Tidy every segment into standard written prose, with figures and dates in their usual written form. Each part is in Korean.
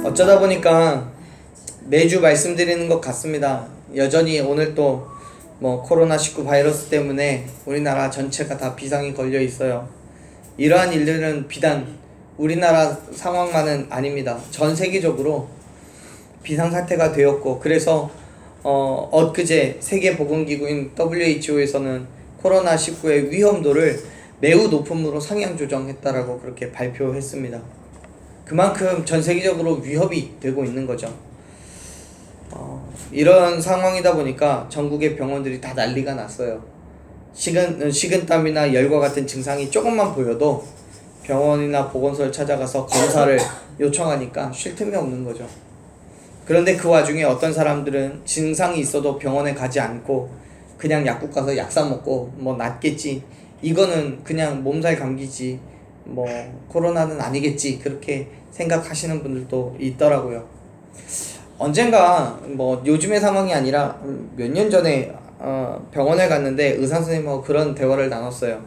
어쩌다 보니까 매주 말씀드리는 것 같습니다. 여전히 오늘 또 코로나19 바이러스 때문에 우리나라 전체가 다 비상이 걸려 있어요. 이러한 일들은 비단 우리나라 상황만은 아닙니다. 전 세계적으로 비상사태가 되었고, 그래서 엊그제 세계보건기구인 WHO에서는 코로나19의 위험도를 매우 높음으로 상향 조정했다라고 그렇게 발표했습니다. 그만큼 전 세계적으로 위협이 되고 있는 거죠. 이런 상황이다 보니까 전국의 병원들이 다 난리가 났어요. 식은땀이나 열과 같은 증상이 조금만 보여도 병원이나 보건소를 찾아가서 검사를 요청하니까 쉴 틈이 없는 거죠. 그런데 그 와중에 어떤 사람들은 증상이 있어도 병원에 가지 않고 그냥 약국 가서 약 사 먹고 낫겠지, 이거는 그냥 몸살 감기지, 코로나는 아니겠지, 그렇게 생각하시는 분들도 있더라고요. 언젠가 요즘의 상황이 아니라 몇 년 전에 병원에 갔는데 의사 선생님하고 그런 대화를 나눴어요.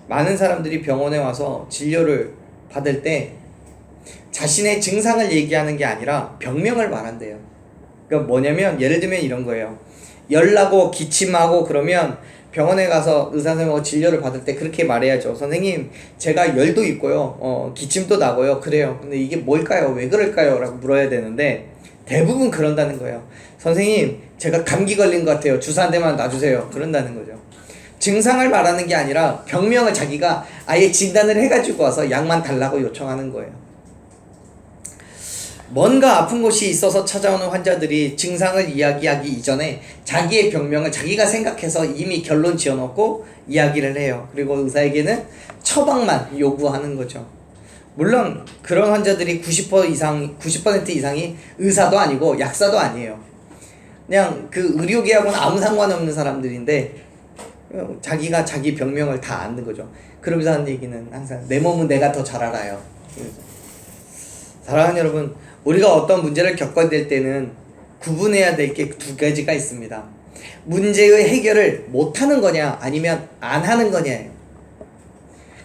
많은 사람들이 병원에 와서 진료를 받을 때 자신의 증상을 얘기하는 게 아니라 병명을 말한대요. 그러니까 뭐냐면, 예를 들면 이런 거예요. 열나고 기침하고 그러면 병원에 가서 의사 선생님하고 진료를 받을 때 그렇게 말해야죠. 선생님, 제가 열도 있고요, 기침도 나고요, 그래요. 근데 이게 뭘까요? 왜 그럴까요? 라고 물어야 되는데 대부분 그런다는 거예요. 선생님, 제가 감기 걸린 것 같아요, 주사 한 대만 놔주세요, 그런다는 거죠. 증상을 말하는 게 아니라 병명을 자기가 아예 진단을 해가지고 와서 약만 달라고 요청하는 거예요. 뭔가 아픈 곳이 있어서 찾아오는 환자들이 증상을 이야기하기 이전에 자기의 병명을 자기가 생각해서 이미 결론 지어놓고 이야기를 해요. 그리고 의사에게는 처방만 요구하는 거죠. 물론 그런 환자들이 90% 이상이 의사도 아니고 약사도 아니에요. 그냥 그 의료계하고는 아무 상관없는 사람들인데 자기가 자기 병명을 다 아는 거죠. 그러면서 하는 얘기는 항상 내 몸은 내가 더 잘 알아요. 사랑하는 여러분, 우리가 어떤 문제를 겪어야 될 때는 구분해야 될 게 두 가지가 있습니다. 문제의 해결을 못하는 거냐 아니면 안 하는 거냐예요.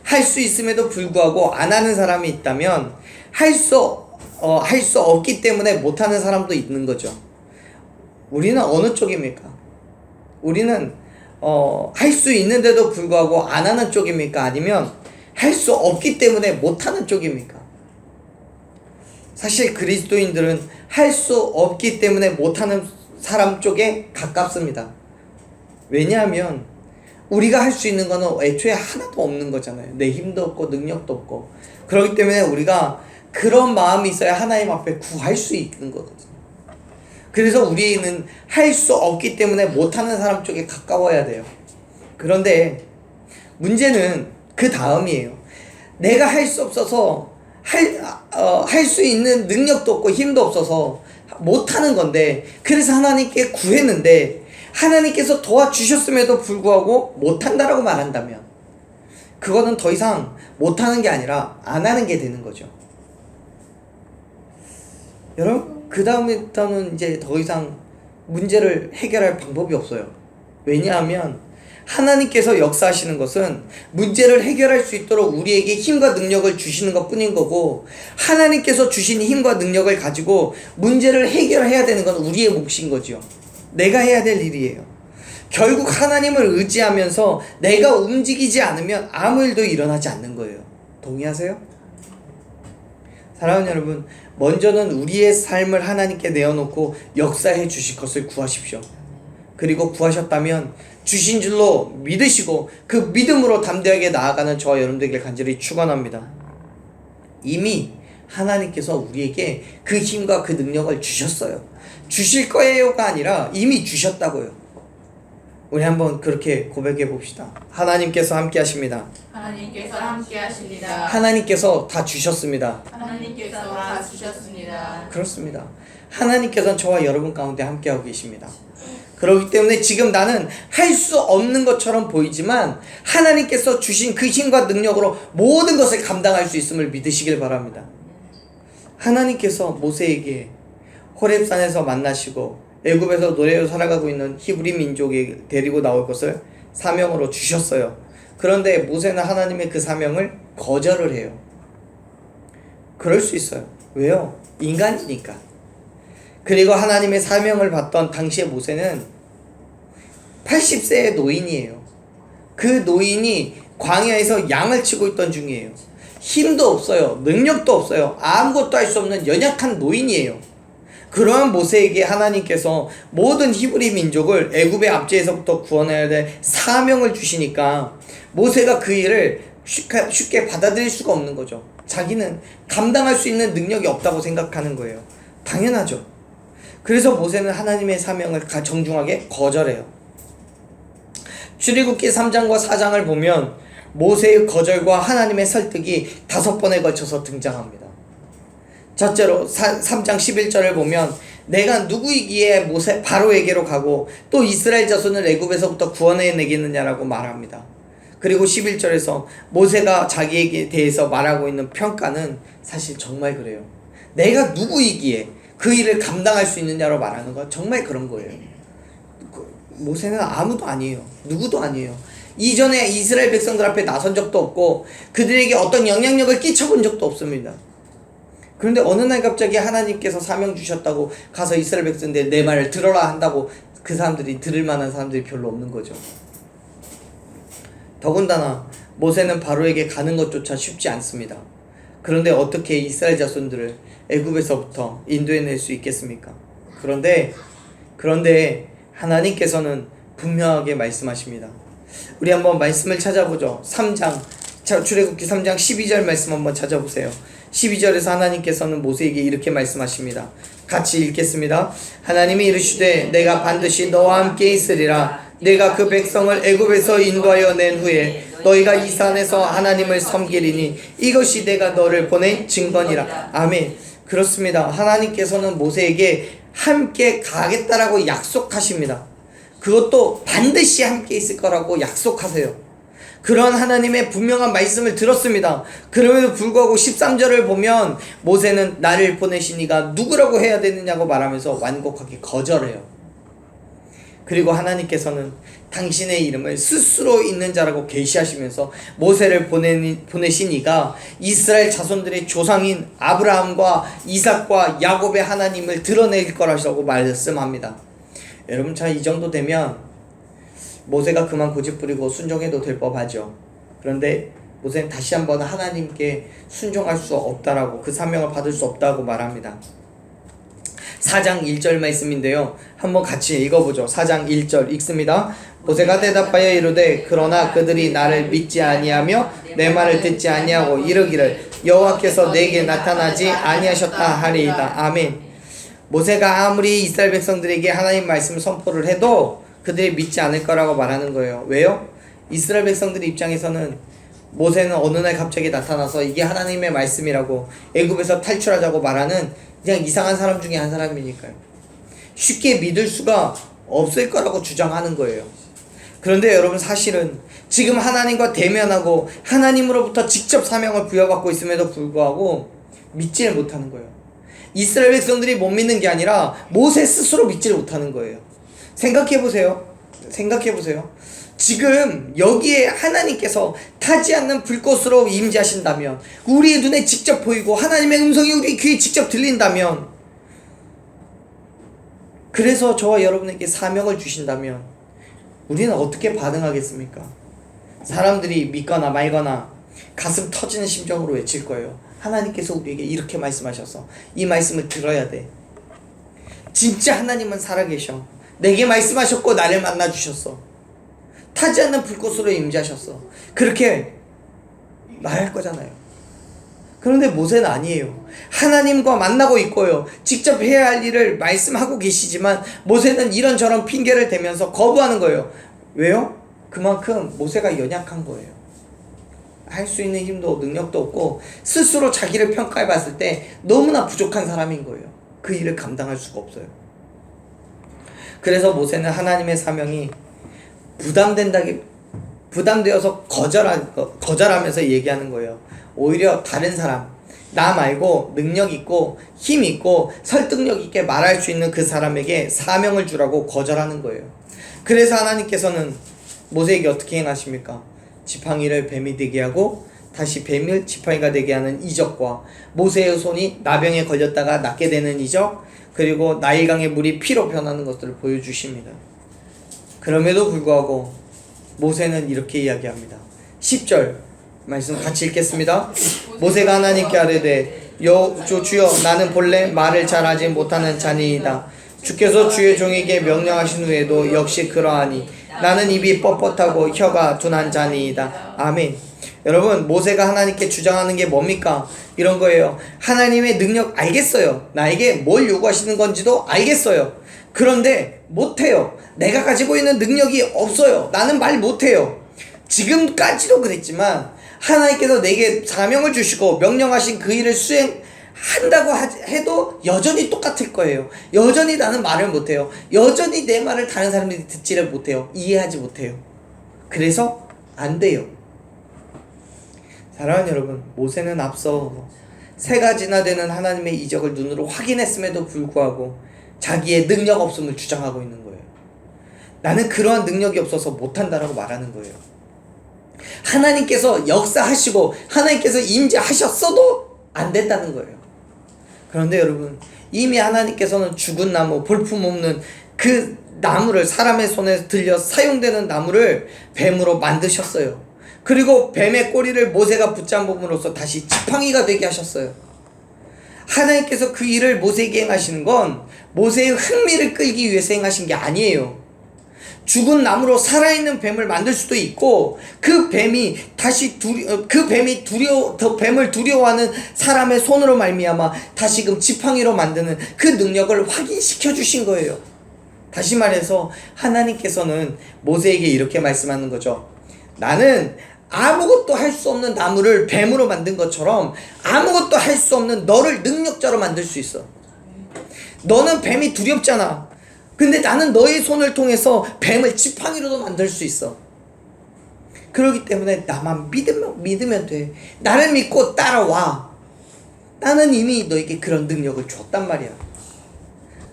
할 수 있음에도 불구하고 안 하는 사람이 있다면 할 수 없기 때문에 못하는 사람도 있는 거죠. 우리는 어느 쪽입니까? 우리는 할 수 있는데도 불구하고 안 하는 쪽입니까? 아니면 할 수 없기 때문에 못하는 쪽입니까? 사실 그리스도인들은 할 수 없기 때문에 못하는 사람 쪽에 가깝습니다. 왜냐하면 우리가 할 수 있는 거는 애초에 하나도 없는 거잖아요. 내 힘도 없고 능력도 없고. 그렇기 때문에 우리가 그런 마음이 있어야 하나님 앞에 구할 수 있는 거거든요. 그래서 우리는 할 수 없기 때문에 못하는 사람 쪽에 가까워야 돼요. 그런데 문제는 그 다음이에요. 내가 할 수 없어서 할 수 있는 능력도 없고 힘도 없어서 못하는 건데, 그래서 하나님께 구했는데 하나님께서 도와주셨음에도 불구하고 못한다라고 말한다면 그거는 더 이상 못하는 게 아니라 안 하는 게 되는 거죠. 여러분, 그 다음부터는 이제 더 이상 문제를 해결할 방법이 없어요. 왜냐하면 하나님께서 역사하시는 것은 문제를 해결할 수 있도록 우리에게 힘과 능력을 주시는 것 뿐인 거고, 하나님께서 주신 힘과 능력을 가지고 문제를 해결해야 되는 건 우리의 몫인 거죠. 내가 해야 될 일이에요. 결국 하나님을 의지하면서 내가 움직이지 않으면 아무 일도 일어나지 않는 거예요. 동의하세요? 사랑하는 여러분, 먼저는 우리의 삶을 하나님께 내어놓고 역사해 주실 것을 구하십시오. 그리고 구하셨다면 주신 줄로 믿으시고 그 믿음으로 담대하게 나아가는 저와 여러분들에게 간절히 축원합니다. 이미 하나님께서 우리에게 그 힘과 그 능력을 주셨어요. 주실 거예요가 아니라 이미 주셨다고요. 우리 한번 그렇게 고백해 봅시다. 하나님께서 함께 하십니다. 하나님께서 함께 하십니다. 하나님께서 다 주셨습니다. 하나님께서 다 주셨습니다. 그렇습니다. 하나님께서는 저와 여러분 가운데 함께하고 계십니다. 그렇기 때문에 지금 나는 할 수 없는 것처럼 보이지만 하나님께서 주신 그 힘과 능력으로 모든 것을 감당할 수 있음을 믿으시길 바랍니다. 하나님께서 모세에게 호렙산에서 만나시고 애굽에서 노예로 살아가고 있는 히브리 민족에 데리고 나올 것을 사명으로 주셨어요. 그런데 모세는 하나님의 그 사명을 거절을 해요. 그럴 수 있어요. 왜요? 인간이니까. 그리고 하나님의 사명을 받던 당시의 모세는 80세의 노인이에요. 그 노인이 광야에서 양을 치고 있던 중이에요. 힘도 없어요. 능력도 없어요. 아무것도 할 수 없는 연약한 노인이에요. 그러한 모세에게 하나님께서 모든 히브리 민족을 애굽의 압제에서부터 구원해야 될 사명을 주시니까 모세가 그 일을 쉽게 받아들일 수가 없는 거죠. 자기는 감당할 수 있는 능력이 없다고 생각하는 거예요. 당연하죠. 그래서 모세는 하나님의 사명을 정중하게 거절해요. 출애굽기 3장과 4장을 보면 모세의 거절과 하나님의 설득이 5번에 걸쳐서 등장합니다. 첫째로 3장 11절을 보면 내가 누구이기에 모세 바로에게로 가고 또 이스라엘 자손을 애굽에서부터 구원해내겠느냐라고 말합니다. 그리고 11절에서 모세가 자기에게 대해서 말하고 있는 평가는 사실 정말 그래요. 내가 누구이기에 그 일을 감당할 수 있느냐로 말하는 건 정말 그런 거예요. 모세는 아무도 아니에요. 누구도 아니에요. 이전에 이스라엘 백성들 앞에 나선 적도 없고 그들에게 어떤 영향력을 끼쳐본 적도 없습니다. 그런데 어느 날 갑자기 하나님께서 사명 주셨다고 가서 이스라엘 백성들 내 말을 들어라 한다고 그 사람들이 들을 만한 사람들이 별로 없는 거죠. 더군다나 모세는 바로에게 가는 것조차 쉽지 않습니다. 그런데 어떻게 이스라엘 자손들을 애굽에서부터 인도해낼 수 있겠습니까? 그런데 하나님께서는 분명하게 말씀하십니다. 우리 한번 말씀을 찾아보죠. 3장 출애굽기 3장 12절 말씀 한번 찾아보세요. 12절에서 하나님께서는 모세에게 이렇게 말씀하십니다. 같이 읽겠습니다. 하나님이 이르시되 내가 반드시 너와 함께 있으리라. 내가 그 백성을 애굽에서 인도하여 낸 후에 너희가 이 산에서 하나님을 섬기리니 이것이 내가 너를 보낸 증거니라. 아멘. 그렇습니다. 하나님께서는 모세에게 함께 가겠다라고 약속하십니다. 그것도 반드시 함께 있을 거라고 약속하세요. 그런 하나님의 분명한 말씀을 들었습니다. 그럼에도 불구하고 13절을 보면 모세는 나를 보내신 이가 누구라고 해야 되느냐고 말하면서 완곡하게 거절해요. 그리고 하나님께서는 당신의 이름을 스스로 있는 자라고 계시하시면서 모세를 보내신 이가 이스라엘 자손들의 조상인 아브라함과 이삭과 야곱의 하나님을 드러낼 거라고 말씀합니다. 여러분, 자, 이 정도 되면 모세가 그만 고집부리고 순종해도 될 법하죠. 그런데 모세는 다시 한번 하나님께 순종할 수 없다라고, 그 사명을 받을 수 없다고 말합니다. 4장 1절 말씀인데요, 한번 같이 읽어보죠. 4장 1절 읽습니다. 모세가 대답하여 이르되 그러나 그들이 나를 믿지 아니하며 내 말을 듣지 아니하고 이르기를 여호와께서 내게 나타나지 아니하셨다 하리이다. 아멘. 모세가 아무리 이스라엘 백성들에게 하나님 말씀을 선포를 해도 그들이 믿지 않을 거라고 말하는 거예요. 왜요? 이스라엘 백성들 입장에서는 모세는 어느 날 갑자기 나타나서 이게 하나님의 말씀이라고 애굽에서 탈출하자고 말하는 그냥 이상한 사람 중에 한 사람이니까요. 쉽게 믿을 수가 없을 거라고 주장하는 거예요. 그런데 여러분, 사실은 지금 하나님과 대면하고 하나님으로부터 직접 사명을 부여받고 있음에도 불구하고 믿지를 못하는 거예요. 이스라엘 백성들이 못 믿는 게 아니라 모세 스스로 믿지를 못하는 거예요. 생각해보세요. 지금 여기에 하나님께서 타지 않는 불꽃으로 임재하신다면, 우리의 눈에 직접 보이고 하나님의 음성이 우리 귀에 직접 들린다면, 그래서 저와 여러분에게 사명을 주신다면 우리는 어떻게 반응하겠습니까? 사람들이 믿거나 말거나 가슴 터지는 심정으로 외칠 거예요. 하나님께서 우리에게 이렇게 말씀하셔서 이 말씀을 들어야 돼. 진짜 하나님은 살아계셔. 내게 말씀하셨고 나를 만나주셨어. 타지 않는 불꽃으로 임재하셨어. 그렇게 말할 거잖아요. 그런데 모세는 아니에요. 하나님과 만나고 있고요, 직접 해야 할 일을 말씀하고 계시지만 모세는 이런저런 핑계를 대면서 거부하는 거예요. 왜요? 그만큼 모세가 연약한 거예요. 할 수 있는 힘도 능력도 없고 스스로 자기를 평가해 봤을 때 너무나 부족한 사람인 거예요. 그 일을 감당할 수가 없어요. 그래서 모세는 하나님의 사명이 부담되어서 거절하면서 얘기하는 거예요. 오히려 다른 사람, 나 말고 능력 있고 힘 있고 설득력 있게 말할 수 있는 그 사람에게 사명을 주라고 거절하는 거예요. 그래서 하나님께서는 모세에게 어떻게 행하십니까? 지팡이를 뱀이 되게 하고 다시 뱀을 지팡이가 되게 하는 이적과 모세의 손이 나병에 걸렸다가 낫게 되는 이적, 그리고 나일강의 물이 피로 변하는 것들을 보여주십니다. 그럼에도 불구하고 모세는 이렇게 이야기합니다. 10절 말씀 같이 읽겠습니다. 모세가 하나님께 아뢰되 주여 나는 본래 말을 잘하지 못하는 자니이다. 주께서 주의 종에게 명령하신 후에도 역시 그러하니 나는 입이 뻣뻣하고 혀가 둔한 자니이다. 아멘. 여러분, 모세가 하나님께 주장하는 게 뭡니까? 이런 거예요. 하나님의 능력 알겠어요. 나에게 뭘 요구하시는 건지도 알겠어요. 그런데 못해요. 내가 가지고 있는 능력이 없어요. 나는 말 못해요. 지금까지도 그랬지만 하나님께서 내게 사명을 주시고 명령하신 그 일을 수행한다고 해도 여전히 똑같을 거예요. 여전히 나는 말을 못해요. 여전히 내 말을 다른 사람들이 듣지를 못해요. 이해하지 못해요. 그래서 안 돼요. 사랑하는 여러분, 모세는 앞서 3가지나 되는 하나님의 이적을 눈으로 확인했음에도 불구하고 자기의 능력 없음을 주장하고 있는 거예요. 나는 그러한 능력이 없어서 못한다라고 말하는 거예요. 하나님께서 역사하시고 하나님께서 임재하셨어도 안 됐다는 거예요. 그런데 여러분, 이미 하나님께서는 죽은 나무, 볼품없는 그 나무를, 사람의 손에 들려 사용되는 나무를 뱀으로 만드셨어요. 그리고 뱀의 꼬리를 모세가 붙잡음으로써 다시 지팡이가 되게 하셨어요. 하나님께서 그 일을 모세에게 행하시는 건 모세의 흥미를 끌기 위해서 행하신 게 아니에요. 죽은 나무로 살아있는 뱀을 만들 수도 있고, 그 뱀이 뱀을 두려워하는 사람의 손으로 말미암아 다시금 지팡이로 만드는 그 능력을 확인시켜 주신 거예요. 다시 말해서 하나님께서는 모세에게 이렇게 말씀하는 거죠. 나는 아무것도 할 수 없는 나무를 뱀으로 만든 것처럼 아무것도 할 수 없는 너를 능력자로 만들 수 있어. 너는 뱀이 두렵잖아. 근데 나는 너의 손을 통해서 뱀을 지팡이로도 만들 수 있어. 그렇기 때문에 나만 믿으면 돼. 나를 믿고 따라와. 나는 이미 너에게 그런 능력을 줬단 말이야.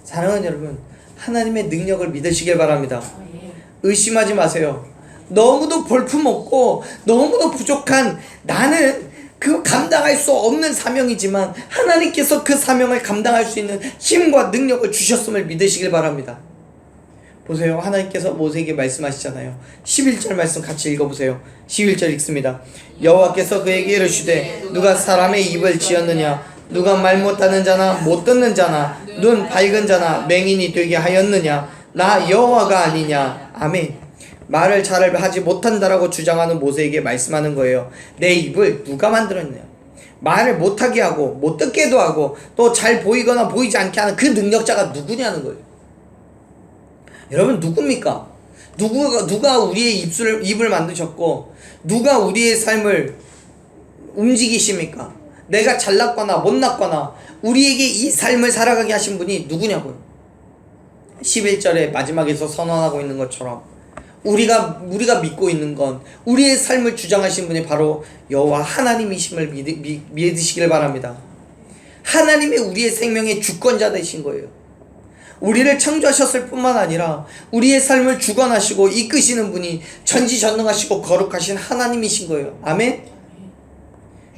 사랑하는 여러분, 하나님의 능력을 믿으시길 바랍니다. 의심하지 마세요. 너무도 볼품없고 너무도 부족한 나는 그 감당할 수 없는 사명이지만 하나님께서 그 사명을 감당할 수 있는 힘과 능력을 주셨음을 믿으시길 바랍니다. 보세요. 하나님께서 모세에게 말씀하시잖아요. 11절 말씀 같이 읽어보세요. 11절 읽습니다. 여호와께서 그에게 이르시되 누가 사람의 입을 지었느냐? 누가 말 못하는 자나 못 듣는 자나 눈 밝은 자나 맹인이 되게 하였느냐? 나 여호와가 아니냐? 아멘. 말을 잘 하지 못한다라고 주장하는 모세에게 말씀하는 거예요. 내 입을 누가 만들었냐? 말을 못하게 하고 못 듣게도 하고 또 잘 보이거나 보이지 않게 하는 그 능력자가 누구냐는 거예요. 여러분, 누굽니까? 누가 우리의 입을 만드셨고 누가 우리의 삶을 움직이십니까? 내가 잘났거나 못났거나 우리에게 이 삶을 살아가게 하신 분이 누구냐고요. 11절에 마지막에서 선언하고 있는 것처럼 우리가 믿고 있는 건 우리의 삶을 주장하신 분이 바로 여호와 하나님이심을 믿으시길 바랍니다. 하나님이 우리의 생명의 주권자 되신 거예요. 우리를 창조하셨을 뿐만 아니라 우리의 삶을 주관하시고 이끄시는 분이 전지전능하시고 거룩하신 하나님이신 거예요. 아멘.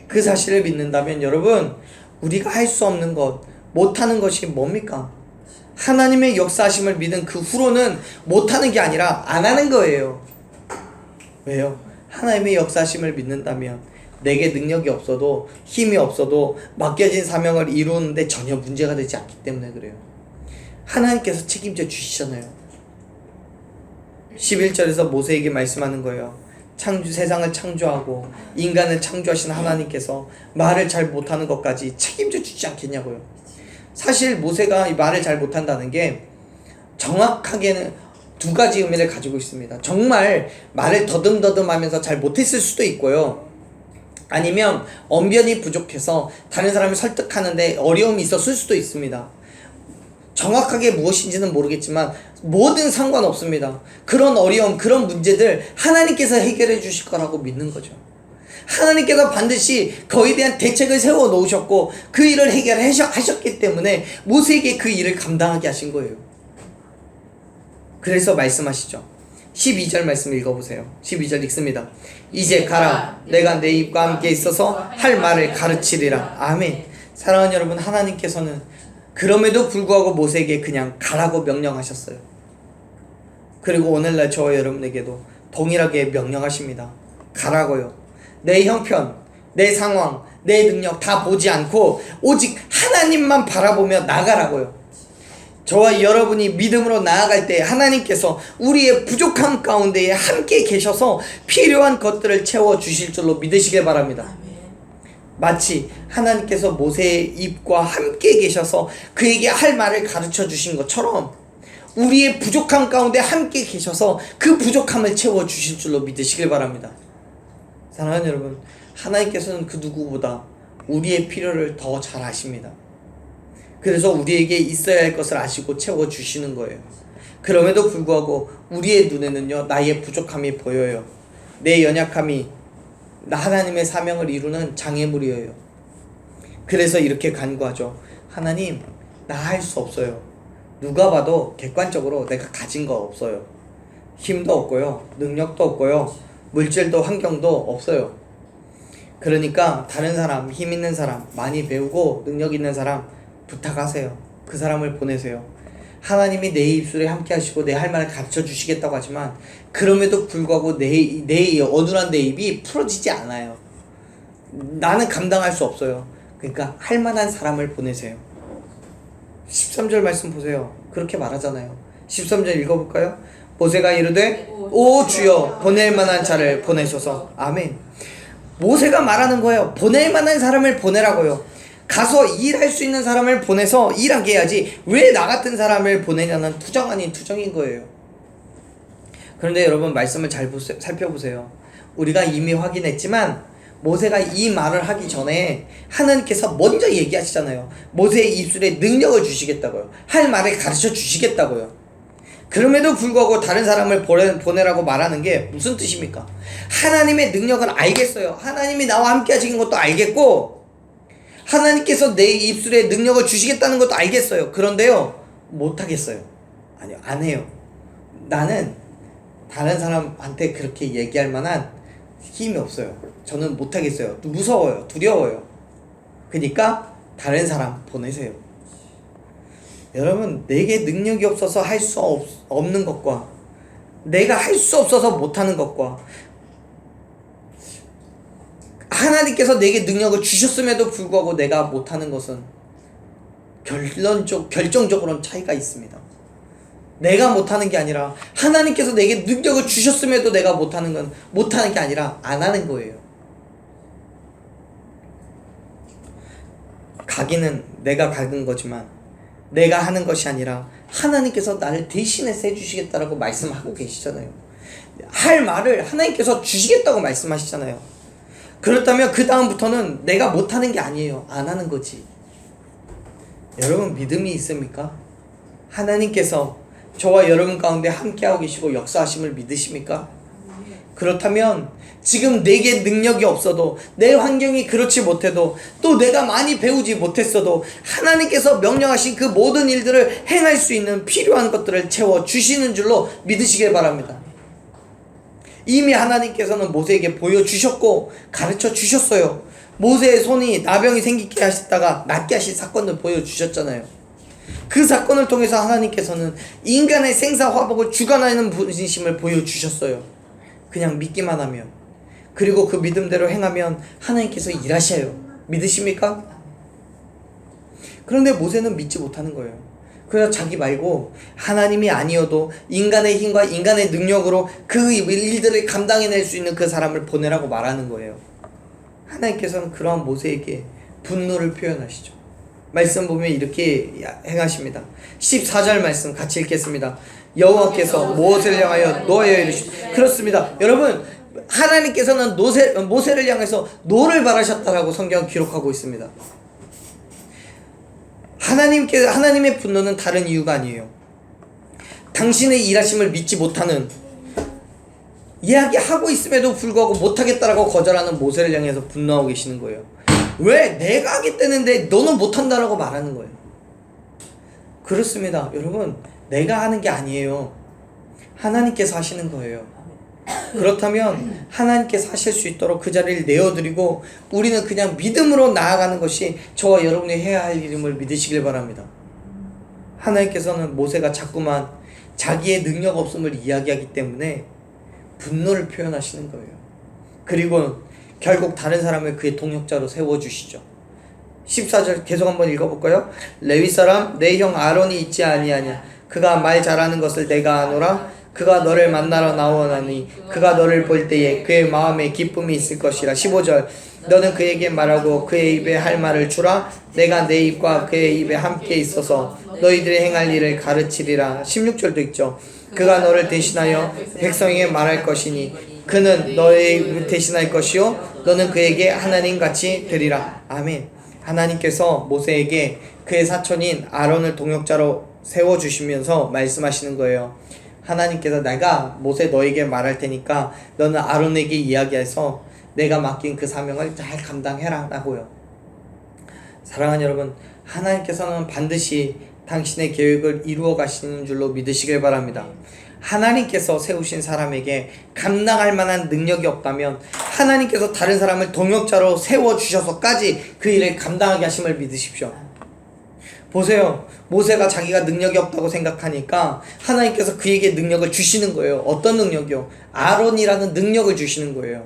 그 사실을 믿는다면 여러분, 우리가 할 수 없는 것, 못하는 것이 뭡니까? 하나님의 역사하심을 믿은 그 후로는 못하는 게 아니라 안 하는 거예요. 왜요? 하나님의 역사하심을 믿는다면 내게 능력이 없어도 힘이 없어도 맡겨진 사명을 이루는데 전혀 문제가 되지 않기 때문에 그래요. 하나님께서 책임져 주시잖아요. 11절에서 모세에게 말씀하는 거예요. 세상을 창조하고 인간을 창조하신 하나님께서 말을 잘 못하는 것까지 책임져 주지 않겠냐고요. 사실 모세가 이 말을 잘 못한다는 게 정확하게는 2가지 의미를 가지고 있습니다. 정말 말을 더듬더듬하면서 잘 못했을 수도 있고요. 아니면 언변이 부족해서 다른 사람을 설득하는데 어려움이 있었을 수도 있습니다. 정확하게 무엇인지는 모르겠지만 뭐든 상관없습니다. 그런 어려움, 그런 문제들 하나님께서 해결해 주실 거라고 믿는 거죠. 하나님께서 반드시 거기에 대한 대책을 세워 놓으셨고 그 일을 해결하셨기 때문에 모세에게 그 일을 감당하게 하신 거예요. 그래서 말씀하시죠. 12절 말씀 읽어보세요. 12절 읽습니다. 이제 가라. 내가 내 입과 함께 있어서 할 말을 가르치리라. 아멘. 사랑하는 여러분, 하나님께서는 그럼에도 불구하고 모세에게 그냥 가라고 명령하셨어요. 그리고 오늘날 저와 여러분에게도 동일하게 명령하십니다. 가라고요. 내 형편, 내 상황, 내 능력 다 보지 않고 오직 하나님만 바라보며 나가라고요. 저와 여러분이 믿음으로 나아갈 때 하나님께서 우리의 부족함 가운데에 함께 계셔서 필요한 것들을 채워주실 줄로 믿으시길 바랍니다. 마치 하나님께서 모세의 입과 함께 계셔서 그에게 할 말을 가르쳐 주신 것처럼 우리의 부족함 가운데 함께 계셔서 그 부족함을 채워주실 줄로 믿으시길 바랍니다. 사랑하는 여러분, 하나님께서는 그 누구보다 우리의 필요를 더 잘 아십니다. 그래서 우리에게 있어야 할 것을 아시고 채워주시는 거예요. 그럼에도 불구하고 우리의 눈에는요, 나의 부족함이 보여요. 내 연약함이 하나님의 사명을 이루는 장애물이에요. 그래서 이렇게 간구하죠. 하나님, 나 할 수 없어요. 누가 봐도 객관적으로 내가 가진 거 없어요. 힘도 없고요, 능력도 없고요, 물질도 환경도 없어요. 그러니까 다른 사람, 힘 있는 사람, 많이 배우고 능력 있는 사람 부탁하세요. 그 사람을 보내세요. 하나님이 내 입술에 함께 하시고 내 할 말을 가르쳐 주시겠다고 하지만 그럼에도 불구하고 내 어눌한 내 입이 풀어지지 않아요. 나는 감당할 수 없어요. 그러니까 할 만한 사람을 보내세요. 13절 말씀 보세요. 그렇게 말하잖아요. 13절 읽어볼까요? 모세가 이르되 오 주여 보낼 만한 자를 보내소서. 아멘. 모세가 말하는 거예요. 보낼 만한 사람을 보내라고요. 가서 일할 수 있는 사람을 보내서 일하게 해야지 왜 나 같은 사람을 보내냐는 투정 아닌 투정인 거예요. 그런데 여러분, 말씀을 잘 살펴보세요. 우리가 이미 확인했지만 모세가 이 말을 하기 전에 하나님께서 먼저 얘기하시잖아요. 모세의 입술에 능력을 주시겠다고요. 할 말을 가르쳐 주시겠다고요. 그럼에도 불구하고 다른 사람을 보내라고 말하는 게 무슨 뜻입니까? 하나님의 능력은 알겠어요. 하나님이 나와 함께 하시는 것도 알겠고 하나님께서 내 입술에 능력을 주시겠다는 것도 알겠어요. 그런데요, 못하겠어요. 아니요, 안 해요. 나는 다른 사람한테 그렇게 얘기할 만한 힘이 없어요. 저는 못하겠어요. 무서워요. 두려워요. 그러니까 다른 사람 보내세요. 여러분, 내게 능력이 없어서 할 수 없는 것과 내가 할 수 없어서 못하는 것과 하나님께서 내게 능력을 주셨음에도 불구하고 내가 못하는 것은 결정적으로는 차이가 있습니다. 내가 못하는 게 아니라 하나님께서 내게 능력을 주셨음에도 내가 못하는 건 못하는 게 아니라 안 하는 거예요. 가기는 내가 가는 거지만 내가 하는 것이 아니라 하나님께서 나를 대신해서 해주시겠다라고 말씀하고 계시잖아요. 할 말을 하나님께서 주시겠다고 말씀하시잖아요. 그렇다면 그 다음부터는 내가 못하는 게 아니에요. 안 하는 거지. 여러분, 믿음이 있습니까? 하나님께서 저와 여러분 가운데 함께하고 계시고 역사하심을 믿으십니까? 그렇다면 지금 내게 능력이 없어도, 내 환경이 그렇지 못해도, 또 내가 많이 배우지 못했어도 하나님께서 명령하신 그 모든 일들을 행할 수 있는 필요한 것들을 채워주시는 줄로 믿으시길 바랍니다. 이미 하나님께서는 모세에게 보여주셨고 가르쳐 주셨어요. 모세의 손이 나병이 생기게 하셨다가 낫게 하신 사건을 보여주셨잖아요. 그 사건을 통해서 하나님께서는 인간의 생사화복을 주관하는 분이심을 보여주셨어요. 그냥 믿기만 하면, 그리고 그 믿음대로 행하면 하나님께서 일하셔요. 믿으십니까? 그런데 모세는 믿지 못하는 거예요. 그래서 자기 말고 하나님이 아니어도 인간의 힘과 인간의 능력으로 그 일들을 감당해낼 수 있는 그 사람을 보내라고 말하는 거예요. 하나님께서는 그러한 모세에게 분노를 표현하시죠. 말씀 보면 이렇게 행하십니다. 14절 말씀 같이 읽겠습니다. 여호와께서 모세를 향하여 노하여 이르시되. 그렇습니다. 여러분, 하나님께서는 모세를 향해서 노를 바라셨다라고 성경은 기록하고 있습니다. 하나님의 분노는 다른 이유가 아니에요. 당신의 일하심을 믿지 못하는, 이야기하고 있음에도 불구하고 못하겠다라고 거절하는 모세를 향해서 분노하고 계시는 거예요. 왜? 내가 하겠다는데 너는 못한다라고 말하는 거예요. 그렇습니다. 여러분, 내가 하는 게 아니에요. 하나님께서 하시는 거예요. 그렇다면 하나님께서 하실 수 있도록 그 자리를 내어드리고 우리는 그냥 믿음으로 나아가는 것이 저와 여러분이 해야 할 일임을 믿으시길 바랍니다. 하나님께서는 모세가 자꾸만 자기의 능력 없음을 이야기하기 때문에 분노를 표현하시는 거예요. 그리고 결국 다른 사람을 그의 동역자로 세워주시죠. 14절 계속 한번 읽어볼까요? 레위 사람 내 형 아론이 있지 아니하냐. 그가 말 잘하는 것을 내가 아노라. 그가 너를 만나러 나오나니 그가 너를 볼 때에 그의 마음에 기쁨이 있을 것이라. 15절 너는 그에게 말하고 그의 입에 할 말을 주라. 내가 내 입과 그의 입에 함께 있어서 너희들이 행할 일을 가르치리라. 16절도 있죠. 그가 너를 대신하여 백성에게 말할 것이니 그는 너의 대신할 것이요 너는 그에게 하나님같이 되리라. 아멘. 하나님께서 모세에게 그의 사촌인 아론을 동역자로 세워주시면서 말씀하시는 거예요. 하나님께서 내가 모세 너에게 말할 테니까 너는 아론에게 이야기해서 내가 맡긴 그 사명을 잘 감당해라 라고요. 사랑하는 여러분, 하나님께서는 반드시 당신의 계획을 이루어 가시는 줄로 믿으시길 바랍니다. 하나님께서 세우신 사람에게 감당할 만한 능력이 없다면 하나님께서 다른 사람을 동역자로 세워주셔서까지 그 일을 감당하게 하심을 믿으십시오. 보세요. 모세가 자기가 능력이 없다고 생각하니까 하나님께서 그에게 능력을 주시는 거예요. 어떤 능력이요? 아론이라는 능력을 주시는 거예요.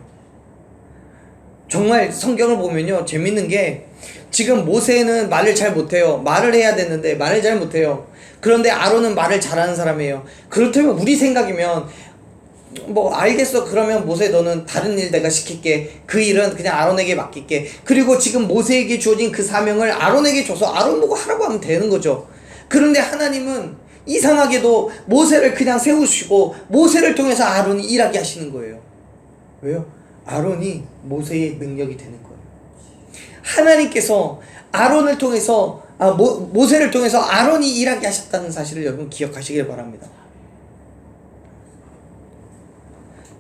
정말 성경을 보면요, 재밌는 게 지금 모세는 말을 잘 못해요. 말을 해야 되는데 말을 잘 못해요. 그런데 아론은 말을 잘하는 사람이에요. 그렇다면 우리 생각이면 뭐 알겠어, 그러면 모세 너는 다른 일 내가 시킬게. 그 일은 그냥 아론에게 맡길게. 그리고 지금 모세에게 주어진 그 사명을 아론에게 줘서 아론 보고 하라고 하면 되는 거죠. 그런데 하나님은 이상하게도 모세를 그냥 세우시고 모세를 통해서 아론이 일하게 하시는 거예요. 왜요? 아론이 모세의 능력이 되는 거예요. 하나님께서 아론을 통해서 모세를 통해서 아론이 일하게 하셨다는 사실을 여러분 기억하시길 바랍니다.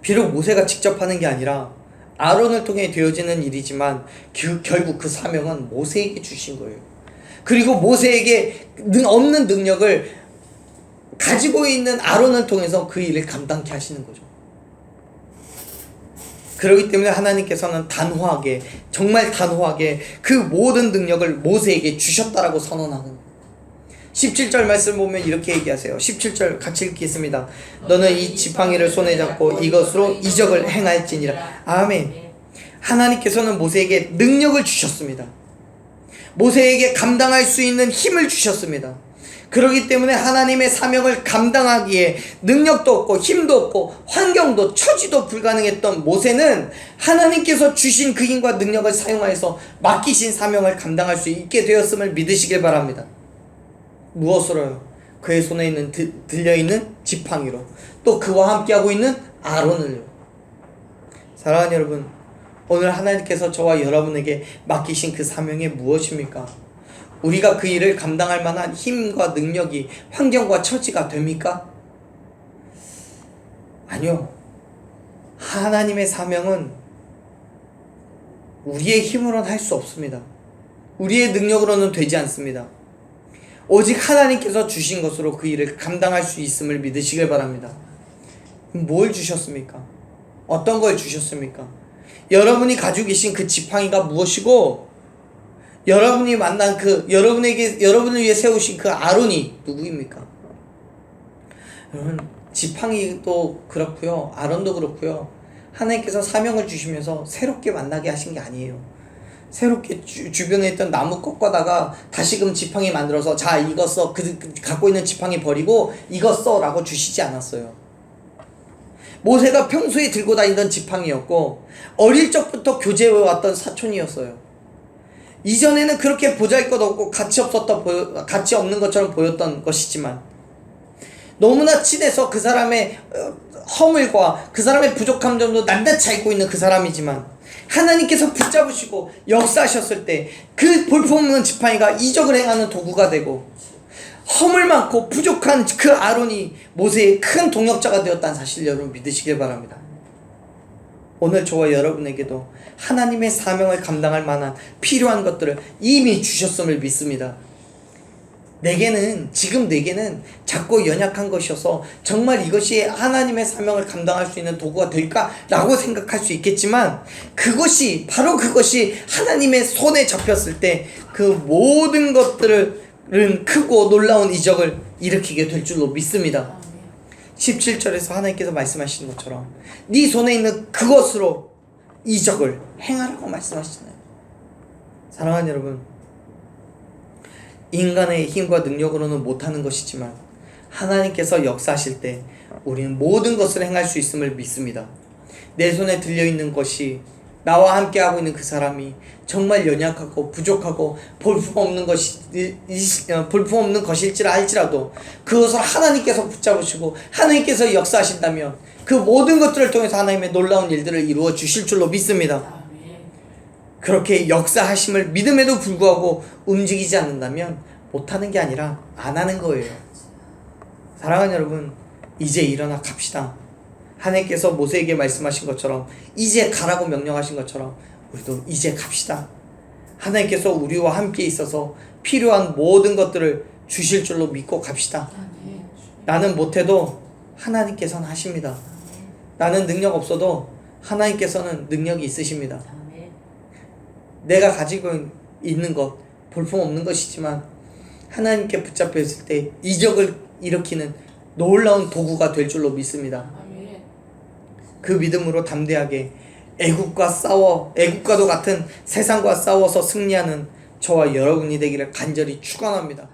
비록 모세가 직접 하는 게 아니라 아론을 통해 되어지는 일이지만 결국 그 사명은 모세에게 주신 거예요. 그리고 모세에게 없는 능력을 가지고 있는 아론을 통해서 그 일을 감당케 하시는 거죠. 그렇기 때문에 하나님께서는 단호하게, 정말 단호하게 그 모든 능력을 모세에게 주셨다라고 선언하는 거예요. 17절 말씀 보면 이렇게 얘기하세요. 17절 같이 읽겠습니다. 너는 이 지팡이를 손에 잡고 이것으로 이적을 행할지니라. 아멘. 하나님께서는 모세에게 능력을 주셨습니다. 모세에게 감당할 수 있는 힘을 주셨습니다. 그렇기 때문에 하나님의 사명을 감당하기에 능력도 없고 힘도 없고 환경도 처지도 불가능했던 모세는 하나님께서 주신 그 힘과 능력을 사용하여서 맡기신 사명을 감당할 수 있게 되었음을 믿으시길 바랍니다. 무엇으로요? 그의 손에 있는 들려있는 지팡이로, 또 그와 함께하고 있는 아론을요. 사랑하는 여러분, 오늘 하나님께서 저와 여러분에게 맡기신 그 사명이 무엇입니까? 우리가 그 일을 감당할 만한 힘과 능력이 환경과 처지가 됩니까? 아니요. 하나님의 사명은 우리의 힘으로는 할 수 없습니다. 우리의 능력으로는 되지 않습니다. 오직 하나님께서 주신 것으로 그 일을 감당할 수 있음을 믿으시길 바랍니다. 뭘 주셨습니까? 어떤 걸 주셨습니까? 여러분이 가지고 계신 그 지팡이가 무엇이고, 여러분이 만난 여러분을 위해 세우신 그 아론이 누구입니까? 여러분, 지팡이도 그렇고요, 아론도 그렇고요, 하나님께서 사명을 주시면서 새롭게 만나게 하신 게 아니에요. 새롭게 주변에 있던 나무 꺾어다가 다시금 지팡이 만들어서 자 이거 써, 갖고 있는 지팡이 버리고 이거 써 라고 주시지 않았어요. 모세가 평소에 들고 다니던 지팡이였고 어릴 적부터 교제해왔던 사촌이었어요. 이전에는 그렇게 보잘것없고 가치 없는 것처럼 보였던 것이지만 너무나 친해서 그 사람의 허물과 그 사람의 부족한 점도 낱낱이 알고 있는 그 사람이지만 하나님께서 붙잡으시고 역사하셨을 때 그 볼품없는 지팡이가 이적을 행하는 도구가 되고 허물 많고 부족한 그 아론이 모세의 큰 동역자가 되었다는 사실 여러분 믿으시길 바랍니다. 오늘 저와 여러분에게도 하나님의 사명을 감당할 만한 필요한 것들을 이미 주셨음을 믿습니다. 지금 내게는 작고 연약한 것이어서 정말 이것이 하나님의 사명을 감당할 수 있는 도구가 될까라고 생각할 수 있겠지만, 바로 그것이 하나님의 손에 잡혔을 때 그 모든 것들은 크고 놀라운 이적을 일으키게 될 줄로 믿습니다. 17절에서 하나님께서 말씀하시는 것처럼 네 손에 있는 그것으로 이적을 행하라고 말씀하시잖아요. 사랑하는 여러분, 인간의 힘과 능력으로는 못하는 것이지만 하나님께서 역사하실 때 우리는 모든 것을 행할 수 있음을 믿습니다. 내 손에 들려있는 것이, 나와 함께하고 있는 그 사람이 정말 연약하고 부족하고 볼품없는 것일지라 할지라도 그것을 하나님께서 붙잡으시고 하나님께서 역사하신다면 그 모든 것들을 통해서 하나님의 놀라운 일들을 이루어 주실 줄로 믿습니다. 그렇게 역사하심을 믿음에도 불구하고 움직이지 않는다면 못하는 게 아니라 안 하는 거예요. 사랑하는 여러분, 이제 일어나 갑시다. 하나님께서 모세에게 말씀하신 것처럼, 이제 가라고 명령하신 것처럼 우리도 이제 갑시다. 하나님께서 우리와 함께 있어서 필요한 모든 것들을 주실 줄로 믿고 갑시다. 나는 못해도 하나님께서는 하십니다. 나는 능력 없어도 하나님께서는 능력이 있으십니다. 내가 가지고 있는 것, 볼품없는 것이지만 하나님께 붙잡혀 있을 때 이적을 일으키는 놀라운 도구가 될 줄로 믿습니다. 그 믿음으로 담대하게 애국과도 같은 세상과 싸워서 승리하는 저와 여러분이 되기를 간절히 축원합니다.